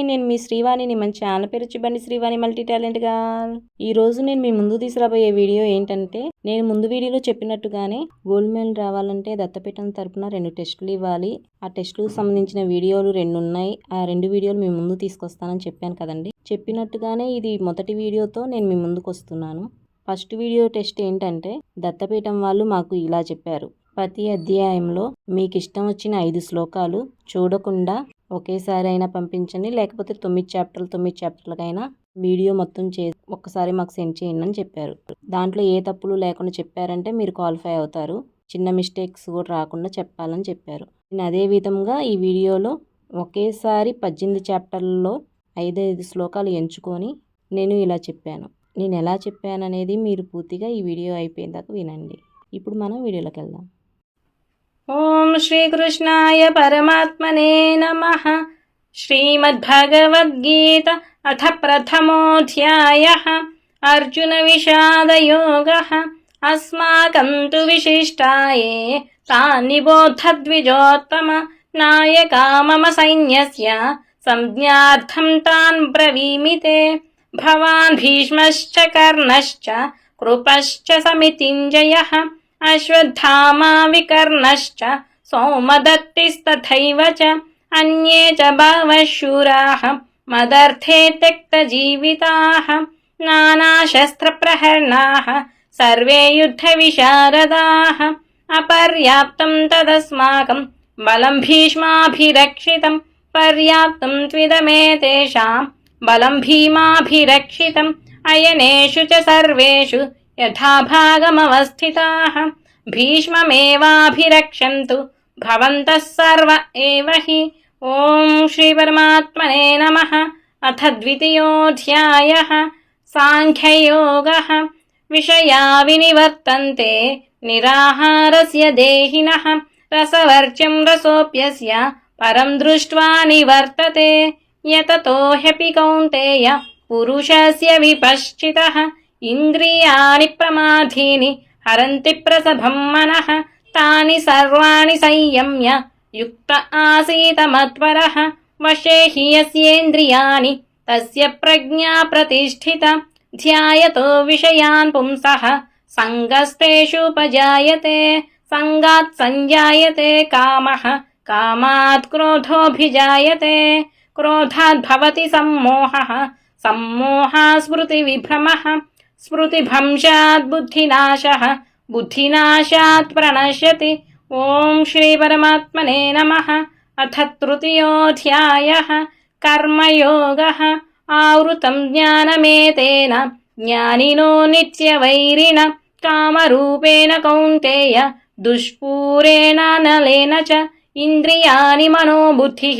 నేను మీ శ్రీవాణిని. మంచి ఛానల్ పేరు వచ్చి బండి శ్రీవాణి మల్టీ టాలెంట్ గర్ల్. ఈ రోజు నేను మీ ముందు తీసుకురాబోయే వీడియో ఏంటంటే, నేను ముందు వీడియోలో చెప్పినట్టుగానే గోల్డ్ మెడల్ రావాలంటే దత్తపీఠం తరపున 2 టెస్టులు ఇవ్వాలి. ఆ టెస్టులకు సంబంధించిన వీడియోలు 2 ఉన్నాయి. ఆ 2 వీడియోలు మీ ముందు తీసుకొస్తానని చెప్పాను కదండి. చెప్పినట్టుగానే ఇది మొదటి వీడియోతో నేను మీ ముందుకు వస్తున్నాను. ఫస్ట్ వీడియో టెస్ట్ ఏంటంటే, దత్తపీఠం వాళ్ళు మాకు ఇలా చెప్పారు. ప్రతి అధ్యాయంలో మీకు ఇష్టం వచ్చిన 5 శ్లోకాలు చూడకుండా ఒకేసారి అయినా పంపించండి, లేకపోతే 9 చాప్టర్లకైనా వీడియో మొత్తం ఒక్కసారి మాకు సెండ్ చేయండి అని చెప్పారు. దాంట్లో ఏ తప్పులు లేకుండా చెప్పారంటే మీరు క్వాలిఫై అవుతారు. చిన్న మిస్టేక్స్ కూడా రాకుండా చెప్పాలని చెప్పారు. నేను అదే విధంగా ఈ వీడియోలో ఒకేసారి 18 చాప్టర్లలో 5 శ్లోకాలు ఎంచుకొని నేను ఇలా చెప్పాను. నేను ఎలా చెప్పాననేది మీరు పూర్తిగా ఈ వీడియో అయిపోయేదాకా వినండి. ఇప్పుడు మనం వీడియోలోకి వెళ్దాం. ఓం శ్రీకృష్ణాయ పరమాత్మనే నమః. శ్రీమద్భగవద్గీత అథ ప్రథమోऽధ్యాయः. అర్జున విషాదయోగः. అస్మాకం తు విశిష్టాయే తాన్ నిబోధద్విజోత్తమ. నాయకా మమ సైన్యస్య సంజ్ఞార్థం తాన్ బ్రవీమితే. భవాన్ భీష్మశ్చ కర్ణశ్చ కృపశ్చ సమితింజయః. అశ్వత్థామా వికర్ణశ్చ సౌమదత్తిస్తథైవ చ. అన్యే చ బహవః శూరాః మదర్థే త్యక్తజీవితాః. నానాశస్త్రప్రహర్ణాః సర్వే యుద్ధవిశారదాః. అపర్యాప్తం తదస్మాకం బలం భీష్మాభిరక్షితం. పర్యాప్తం త్విదమేతేషాం బలం భీమాభిరక్షితం. అయనేషు చ సర్వేషు యథాభాగమవస్థితాః. భీష్మమేవాభిరక్షन्तు భవంతః సర్వ ఏవ హి. ఓం శ్రీ పరమాత్మనే నమః. అథ ద్వితీయోऽధ్యాయः. సాంఖ్యయోగः. విషయా వినివర్తంతే నిరాహారస్య దేహినః. రసవర్జ్యం రసోऽప్యస్య పరం దృష్ట్వా నివర్తతే. యతతో హ్యపి కౌంతేయ పురుషస్య విపశ్చితః. ఇంద్రియాణి ప్రమాధీని హరంతి ప్రసభం మనః. తాని సర్వాణి సంయమ్య యుక్త ఆసీత మత్పరః. వశే హి యస్యేంద్రియాణి తస్య ప్రజ్ఞా ప్రతిష్ఠిత. ధ్యాయతో విషయాన్ పుంసః సంగస్తేషుపజాయతే. సంగాత్ సంజాయతే కామః. కామాత్ క్రోధోభిజాయతే. క్రోధాద్ భవతి సమ్మోహః. సమ్మోహాత్ స్మృతి విభ్రమః. స్మృతిభంశాత్ బుద్ధినాశః. బుద్ధినాశాత్ ప్రణశ్యతి. ఓం శ్రీ పరమాత్మనే నమః. అథ తృతీయోऽధ్యాయः. కర్మయోగः. ఆవృతం జ్ఞానమేతేన జ్ఞానినో నిత్యవైరిణ. కామరూపేణ కౌంతేయ దుష్పూరేణ నలేన చ. ఇంద్రియాణి మనోబుద్ధిః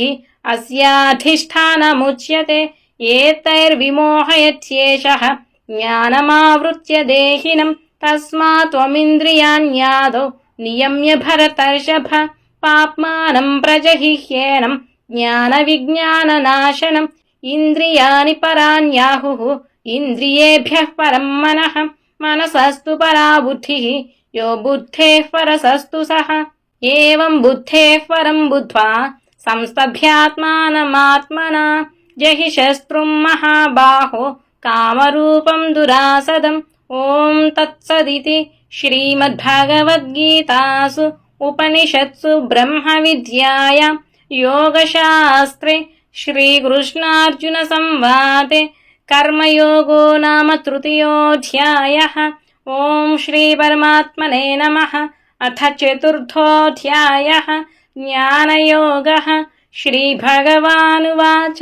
అస్యాధిష్ఠానముచ్యతే. ఏతైర్విమోహయత్యేషః జ్ఞానమావృత్య దేహినం. తస్మాత్ త్వమింద్రియాణ్యాదౌ నియమ్య భరతర్షభ. పాప్మానం ప్రజహిహ్యేనం జ్ఞాన విజ్ఞాననాశనం. ఇంద్రియాణి పరాణ్యాహుః ఇంద్రియేభ్యః పరం మనః. మనసస్తు పరా బుద్ధిః యో బుద్ధేః పరసస్తు సః. ఏవం బుద్ధేః పరం బుద్ధ్వా సంస్తభ్యాత్మానమాత్మనా. జహి శస్త్రుం మహాబాహో కామరూపం దురాసదం. ఓం తత్సదితి. శ్రీమద్భగవద్గీతాసు ఉపనిషత్సు బ్రహ్మ విద్యాయాం యోగశాస్త్రే శ్రీకృష్ణార్జున సంవాదే కర్మయోగో నామ తృతీయోऽధ్యాయः. ఓం శ్రీ పరమాత్మనే నమః. అథ చతుర్థోऽధ్యాయः. జ్ఞానయోగः. శ్రీభగవానువాచ.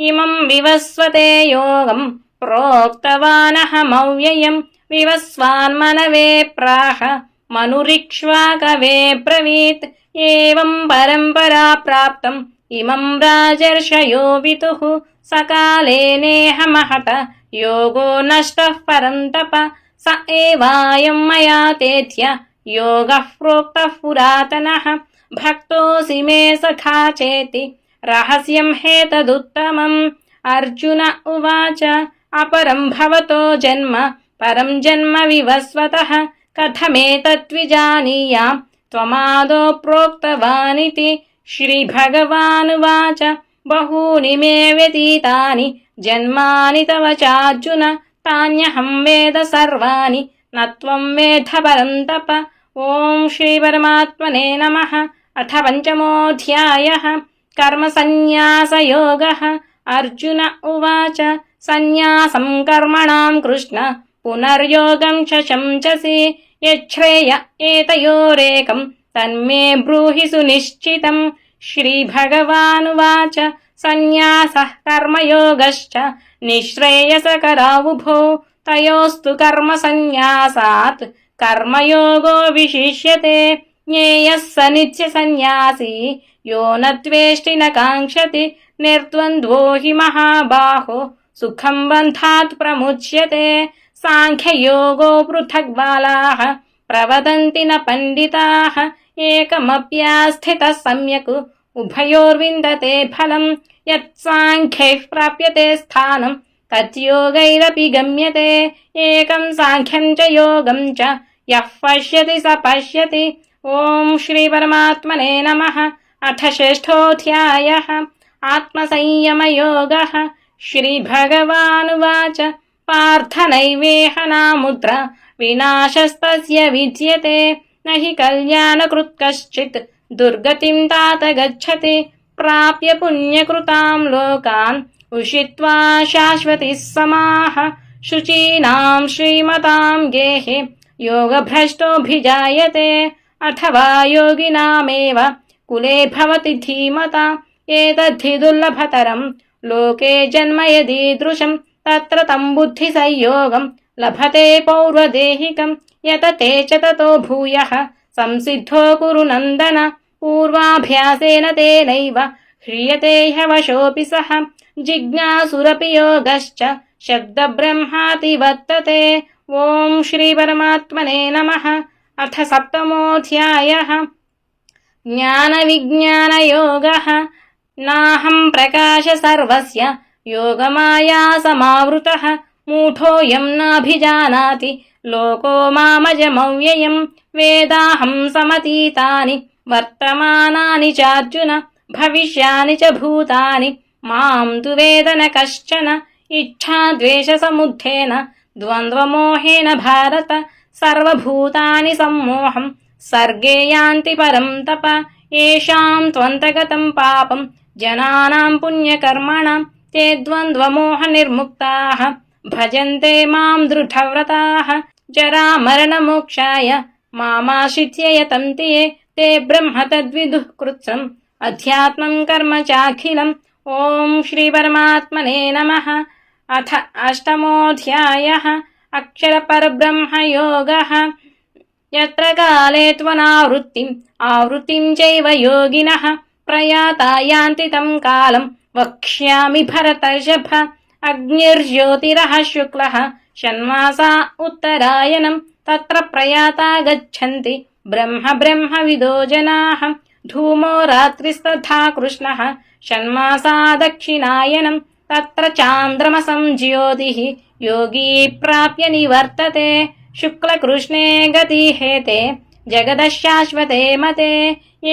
ఇమం వివస్వతే యోగం ప్రోక్తవానహమవ్యయం. వివస్వాన్మనవే ప్రాహ మనురిక్ష్వాకవే బ్రవీత్. ఏవం పరంపరా ప్రాప్తం ఇమం రాజర్షయో విదుః. సకాలే నేహ మహత యోగో నష్టః పరంతప. స ఏవాయం మయా తేథ్య యోగః ప్రోక్తః పురాతనః. భక్తోసి మే సఖా చేతి రహస్యం హేతదుత్తమం. అర్జున ఉవాచ. అపరం భవతో జన్మ పరం జన్మ వివస్వతః. కథమేతద్విజానీయాం త్వమాదో ప్రోక్తవానితి. శ్రీభగవానువాచ. बहूनि मे व्यतीतानि जन्मानि तव चार्जुन तान्यहं वेद सर्वाणि न त्वं वेद परन्तप। ॐ श्रीपरमात्मने नमः। अथ पञ्चमोऽध्यायः कर्मसन्न्यासयोगः। अर्जुन उवाच सन्न्यासं कर्मणां कृष्ण पुनर्योगं च शंससि यच्छ्रेय एतयोरेकं तन्मे ब्रूहि सुनिश्चितम्। श्रीभगवानुवाच सन्न्यासः कर्मयोगश्च निःश्रेयसकरावुभौ तयोस्तु कर्मसन्न्यासात् कर्मयोगो विशिष्यते। ज्ञेयः स नित्यसन्न्यासी यो न द्वेष्टि न काङ्क्षति निर्द्वन्द्वो हि महाबाहो सुखं बन्धात् प्रमुच्यते। साङ्ख्ययोगो पृथक् बालाः प्रवदन्ति न पण्डिताः एकमप्यास्थितः सम्यक् उभयोर्विन्दते फलम्। यत्साङ्ख्यैः प्राप्यते स्थानं तद्योगैरपि गम्यते। एकं साङ्ख्यं च योगं च यः पश्यति स पश्यति। ॐ श्रीपरमात्मने नमः। अथ षष्ठोऽध्यायः आत्मसंयमयोगः। श्रीभगवानुवाच पार्थ नैवेह नामुत्र विनाशस्तस्य विद्यते न हि कल्याणकृत् कश्चित् दुर्गतिं तात गच्छति। प्राप्य पुण्यकृतां लोकान् उषित्वा शाश्वतिः समाः शुचीनां श्रीमतां गेहे योगभ्रष्टोऽभिजायते अथवा योगिनामेव कुले भवति धीमता। एतद्धि दुर्लभतरं लोके जन्म यदीदृशं तत्र तं बुद्धिसंयोगं लभते पौर्वदेहिकं यतते च ततो भूयः संसिद्धो कुरु नन्दन। पूर्वाभ्यासेन तेनैव ह्रियते ह्यवशोऽपि सः जिज्ञासुरपि योगश्च शब्दब्रह्माति वर्तते। ॐ श्रीपरमात्मने नमः। अथ सप्तमोऽध्यायः ज्ञानविज्ञानयोगः। नाहं प्रकाश सर्वस्य योगमाया समावृतः मूढोऽयं नाभिजानाति लोको मामजमव्ययं। वेदाहं समतीतानि वर्तमानानि चार्जुन भविष्यानि च भूतानि मां तु वेद न कश्चन। इच्छाद्वेषसमुत्थेन द्वन्द्वमोहेन भारत सर्वभूतानि सम्मोहं सर्गे यान्ति परं तप। येषां त्वन्तगतं पापं जनानां पुण्यकर्मणां ते द्वन्द्वमोहनिर्मुक्ताः भजन्ते मां दृढव्रताः। जरामरणमोक्षाय मामाश्रित्य यतन्ति ये ते ब्रह्म तद्विदुः कृत्स्नम् अध्यात्मं कर्म चाखिलम्। ॐ श्रीपरमात्मने नमः। अथ अष्टमोऽध्यायः अक्षरपरब्रह्मयोगः। यत्र काले त्वनावृत्तिम् आवृत्तिं चैव योगिनः प्रयाता यान्ति तं कालं वक्ष्यामि भरतर्षभ। अग्निर्ज्योतिरः शुक्लः षण्मासा उत्तरायणं तत्र प्रयाता गच्छन्ति ब्रह्मविदो जनाः। धूमो रात्रिस्तथा कृष्णः षण्मासा दक्षिणायनं तत्र चान्द्रमसं ज्योतिः योगी प्राप्य निवर्तते। शुक्लकृष्णे गतिहेते जगदशाश्वते मते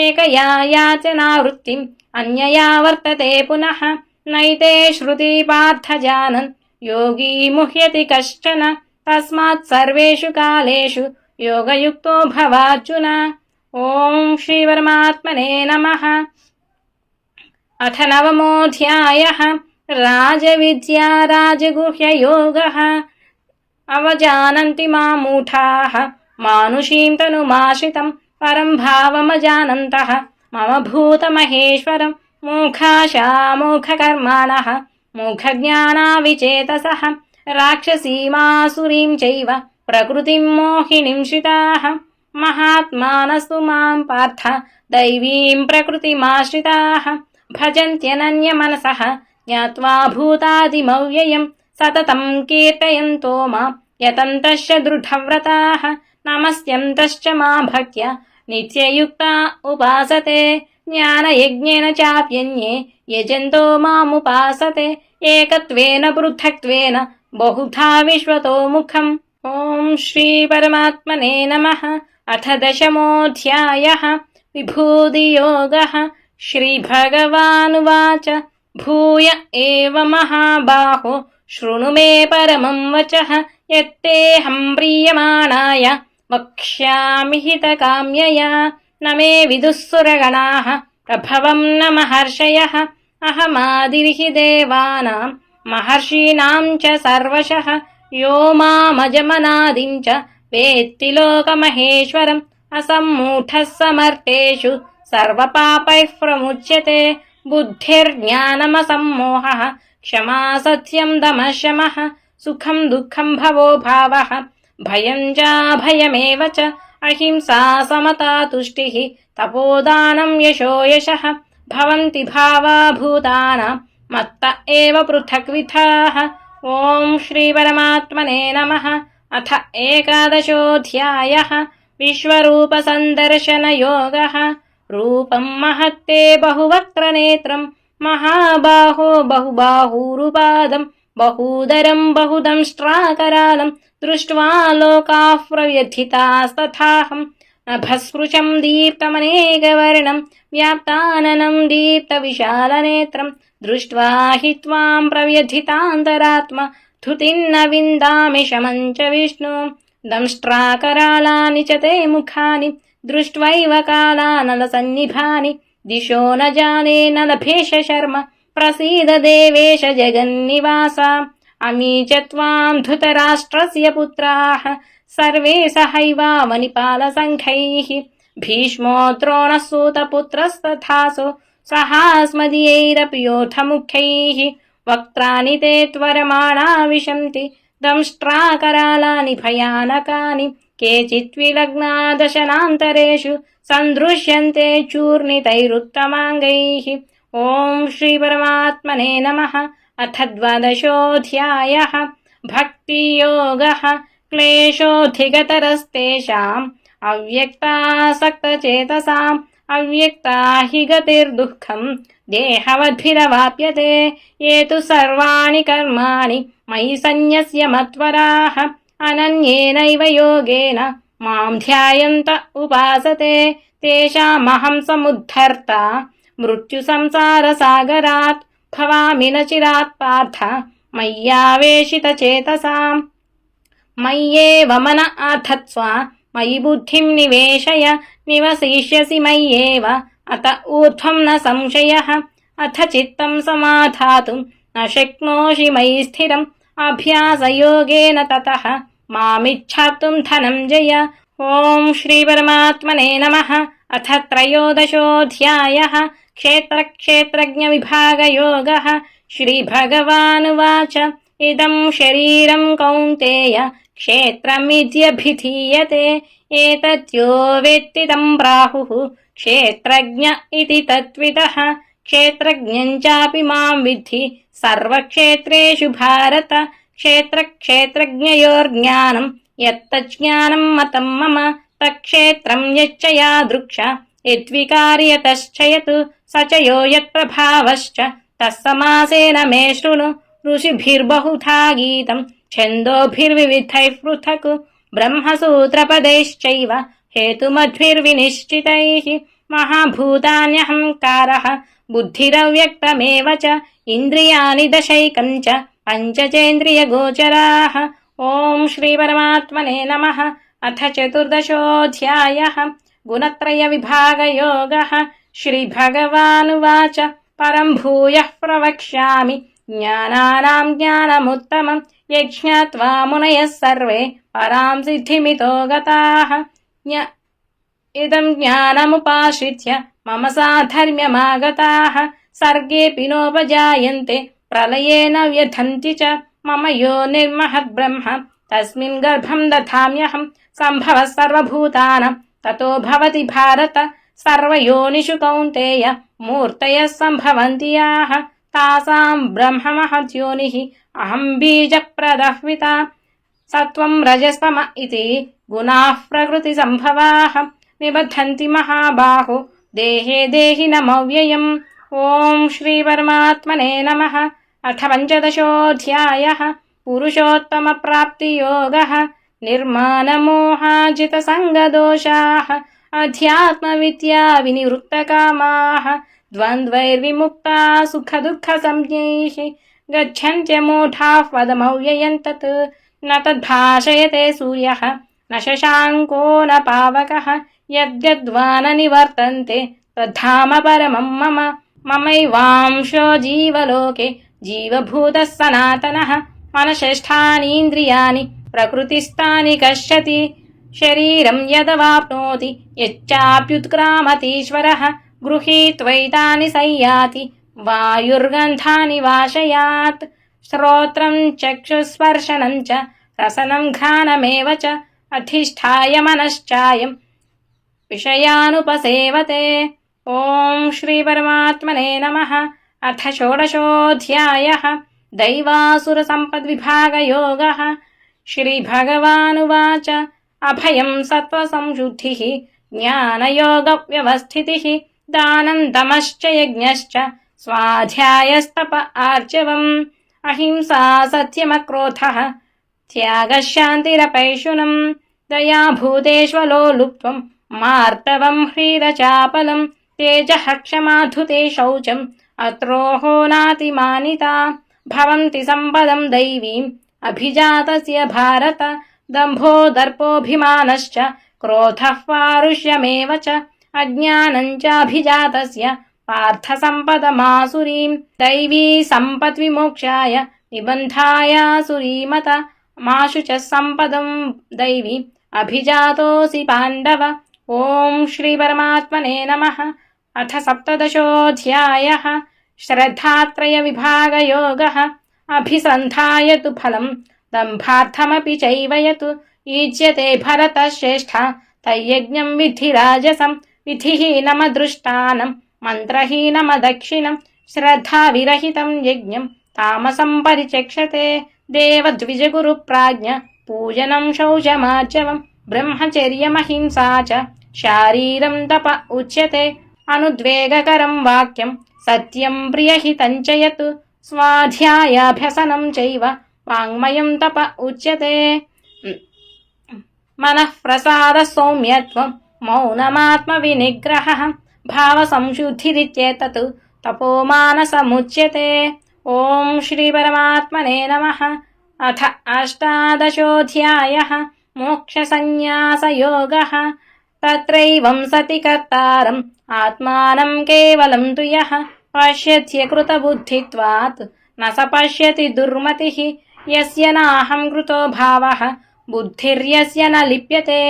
एकया याचनावृत्तिम् अन्यया वर्तते पुनः। नैते श्रुति पार्थ जानन् योगी मुह्यति कश्चन। तस्मात् सर्वेषु कालेषु योगयुक्तो भवार्जुन। ॐ श्रीपरमात्मने नमः। अथ नवमोऽध्यायः राजविद्या राजगुह्ययोगः। अवजानन्ति मामूढाः मानुषीं तनुमाश्रितं परं भावमजानन्तः मम भूतमहेश्वरं मूढाशामूढकर्माणः मूढज्ञानाविचेतसः राक्षसीमासुरीं चैव प्रकृतिं मोहिनीं श्रिताः। महात्मानस्तु मां पार्थ दैवीं प्रकृतिमाश्रिताः भजन्त्यनन्यमनसः ज्ञात्वा भूतादिमव्ययं सततं कीर्तयन्तो मां यतन्तश्च दृढव्रताः। नमस्यन्तश्च मां भक्त्या नित्ययुक्ता उपासते ज्ञानयज्ञेन चाप्यन्ये यजन्तो मामुपासते एकत्वेन पृथक्त्वेन बहुधा विश्वतो मुखम्। ॐ श्रीपरमात्मने नमः। अथ दशमोऽध्यायः विभूतियोगः। श्रीभगवानुवाच भूय एव महाबाहो शृणु मे परमं वचः यत्तेऽहं प्रीयमाणाय वक्ष्यामि हितकाम्यया न मे विदुःसुरगणाः प्रभवं न महर्षयः अहमादिर्हि देवानां महर्षीणां च सर्वशः यो मामजमनादिं च वेत्ति लोकमहेश्वरम् असम्मूढः समर्थेषु सर्वपापैः प्रमुच्यते बुद्धिर्ज्ञानमसम्मोहः क्षमा सत्यं दमः शमः सुखं दुःखं भवो भावः भयं चाभयमेव च अहिंसा समता तुष्टिः तपोदानं यशो यशः भवन्ति भावा भूतानां मत्त एव पृथक्विधाः। ॐ श्रीपरमात्मने नमः। अथ 11. विश्वरूपसन्दर्शनयोगः। रूपं महत्ते बहुवक्त्रनेत्रं महाबाहो बहुबाहूरुपादं बहूदरं बहुदंष्ट्राकरालं दृष्ट्वा लोकाः प्रव्यथितास्तथाहं नभस्पृशं दीप्तमनेकवर्णं व्याप्ताननं दीप्तविशालनेत्रं दृष्ट्वा हि त्वां प्रव्यथितान्तरात्मा धृतिं न विन्दामि शमं च विष्णु दंष्ट्राकरालानि च ते मुखानि दृष्ट्वैव कालानलसन्निभानि दिशो न जाने न लभेश शर्म प्रसीद देवेश जगन्निवास अमी च त्वां धृतराष्ट्रस्य पुत्राः सर्वे सहैवावनिपालसङ्घैः भीष्मो द्रोणः सूतपुत्रस्तथासो सहास्मदीयैरपि योधमुख्यैः वक्त्राणि ते त्वरमाणा विशन्ति दंष्ट्राकरालानि भयानकानि केचित् विलग्ना दशनान्तरेषु सन्दृश्यन्ते चूर्णितैरुत्तमाङ्गैः। ॐ श्रीपरमात्मने नमः। अथ 12. भक्तियोगः। क्लेशोऽधिगतरस्तेषाम् अव्यक्तासक्तचेतसाम् अव्यक्ता हि गतिर्दुःखम् देहवद्भिरवाप्यते ये तु सर्वाणि कर्माणि मयि सन्न्यस्य मत्वराः अनन्येनैव योगेन मां ध्यायन्त उपासते तेषामहं समुद्धर्ता मृत्युसंसारसागरात् भवामि न चिरात् पार्थ मय्यावेशितचेतसाम् मय्येव मन आधत्स्व मयि बुद्धिं निवेशय निवसिष्यसि मय्येव अत ऊर्ध्वं न संशयः अथ चित्तं समाधातुं न शक्नोषि मयि स्थिरम् अभ्यासयोगेन ततः मामिच्छाप्तुं धनञ्जय। ॐ श्रीपरमात्मने नमः। अथ 13. क्षेत्रक्षेत्रज्ञविभागयोगः। श्रीभगवानुवाच इदं शरीरं कौन्तेय क्षेत्रमित्यभिधीयते एतद्यो वेत्ति तं प्राहुः क्षेत्रज्ञ इति तत्त्वितः क्षेत्रज्ञं चापि मां विद्धि सर्वक्षेत्रेषु भारत क्षेत्रक्षेत्रज्ञयोर्ज्ञानं यत्तज्ज्ञानं मतं मम तत्क्षेत्रं यच्च यादृक्ष यद्विकार्यतश्च यत् स च यो यत्प्रभावश्च तत्समासेन मे शृणु ऋषिभिर्बहुधा गीतं छन्दोभिर्विविधैः पृथक् ब्रह्मसूत्रपदैश्चैव हेतुमद्भिर्विनिश्चितैः महाभूतान्यहङ्कारः बुद्धिरव्यक्तमेव च इन्द्रियाणि दशैकं च पञ्चचेन्द्रियगोचराः। ॐ श्रीपरमात्मने नमः। अथ 14. गुणत्रयविभागयोगः। श्रीभगवानुवाच परं भूयः प्रवक्ष्यामि ज्ञानानां ज्ञानमुत्तमं यज्ञात्वा मुनयः सर्वे परां सिद्धिमितो गताः इदं ज्ञानमुपाश्रित्य मम साधर्म्यमागताः सर्गेऽपि नोपजायन्ते प्रलये न व्यथन्ति च मम योनिर्महद्ब्रह्म तस्मिन् गर्भं दधाम्यहं सम्भवः सर्वभूतानां ततो भवति भारत सर्वयोनिषु कौन्तेय मूर्तयः सम्भवन्ति याः तासां ब्रह्ममहद्योनिः अहं बीजप्रदः सत्वं रजस्तम इति गुणाः प्रकृतिसम्भवाः निबध्नन्ति महाबाहो देहे देहिनमव्ययम्। ॐ श्रीपरमात्मने नमः। अथ 15. पुरुषोत्तमप्राप्तियोगः। निर्माणमोहाजितसङ्गदोषाः अध्यात्मविद्या विनिवृत्तकामाः ద్వంద్వైర్విముక్తా సుఖదుఃఖసంజ్ఞైః గచ్చన్త్యమూఢాः పదమవ్యయం తత్ న తద్భాషయతే సూర్యः న శశాంకో న పావకः యద్యద్వా న నివర్తంతే తద్ధామ పరమం మమ మమైవాంశో జీవలోకే జీవభూతः సనాతనः మనషష్ఠానీంద్రియాణి ప్రకృతిస్థాని కష్యతి శరీరం యదవాప్నోతి యచ్చాప్యుత్క్రామతీశ్వరः గృహీత్వైతాని సంయాతి వాయుర్గంధాని వాశయాత్ శ్రోత్రం చక్షుస్పర్శనం చ రసనం ఘ్రాణమేవ చ అధిష్ఠాయ మనశ్చాయం విషయానుపసేవతే. ఓం శ్రీ పరమాత్మనే నమః. అథ షోడశోऽధ్యాయः దైవాసురసంపద్విభాగయోగः. శ్రీభగవానువాచ అభయం సత్వసంశుద్ధిः జ్ఞానయోగవ్యవస్థితిः దానం దమశ్చ యజ్ఞశ్చ స్వాధ్యాయస్తప ఆర్జవం అహింసా సత్యమక్రోధः త్యాగశాంతిరపైశునం దయా భూతేష్వలోలుప్త్వం మార్తవం హ్రీరచాపలం తేజః క్షమాధుతే శౌచం అత్రోహో నాతిమానితా భవంతి సంపదం దైవీం అభిజాతస్య భారత దంభో దర్పోభిమానశ్చ క్రోధః పారుష్యమేవ చ అజ్ఞానం చాభిజాతస్య పార్థ సంపదమాసురీం దైవీ సంపద్విమోక్షాయ నిబంధాయాసురీమత మాశు చ సంపదం దైవీ అభిజాతోసి పాండవ. ఓం శ్రీ పరమాత్మనే నమః. అథ సప్తదశోऽధ్యాయः శ్రద్ధాత్రయ విభాగయోగः. అభిసంధాయ తు ఫలం దంభార్థమపి చైవ యత్ ఈజ్యతే భరతశ్రేష్ఠ తయ్యజ్ఞం విద్ధి రాజసం విధిహీనమదృష్టానం మంత్రహీనమదక్షిణం శ్రద్ధావిరహితం యజ్ఞం తామసం పరిచక్షతే దేవద్విజగురు ప్రాజ్ఞ పూజనం శౌచమార్జవం బ్రహ్మచర్యమహింసా చ శారీరం తప ఉచ్యతే అనుద్వేగకరం వాక్యం సత్యం ప్రియహితం చ యత్ స్వాధ్యాయాభ్యసనం చైవ వాంగ్మయం తప ఉచ్యతే. మనః ప్రసాద సౌమ్యత్వం మౌనమాత్మ వినిగ్రహః భావ సంశుద్ధిరిత్యేతత్ తపో మానసముచ్యతే. ఓం శ్రీ పరమాత్మనే నమః. అథ అష్టాదశోऽధ్యాయः మోక్షసన్యాసయోగः. తత్రైవం సతి కర్తారం ఆత్మానం కేవలం తు యః పశ్యత్య కృతబుద్ధిత్వాత్ న స పశ్యతి దుర్మతిః యస్య నాహం కృతో భావః బుద్ధిర్యస్య న లిప్యతే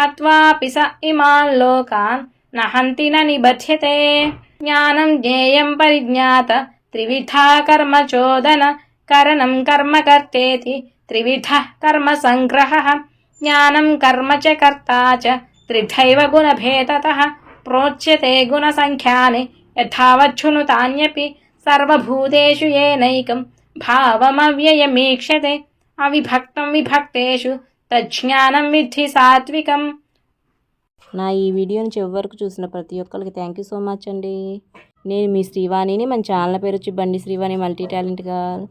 అత్వాపి స ఇమాన్ లోకాన్ న హంతి న నిబధ్యతే. జ్ఞానం జ్ఞేయం పరిజ్ఞాత త్రివిధా కర్మ చోదన కరణం కర్మ కర్తేతి త్రివిధః కర్మ సంగ్రహః జ్ఞానం కర్మ చ కర్తా చ త్రిధైవ గుణభేదతః ప్రోచ్యతే గుణసంఖ్యాని యథావచ్ఛృణుతాన్యపి సర్వభూతేషు ఏనైకం భావమవ్యయమీక్షతే అవిభక్తం విభక్తేషు తజ్జ్ఞానం విద్ధి సాత్వికం. నా ఈ వీడియోని చివరి వరకు చూసిన ప్రతి ఒక్కరికి థ్యాంక్ యూ సో మచ్ అండి. నేను మీ శ్రీవాణిని. మన ఛానల్ పేరు వచ్చి బండి శ్రీవాణి మల్టీ టాలెంట్ గర్ల్.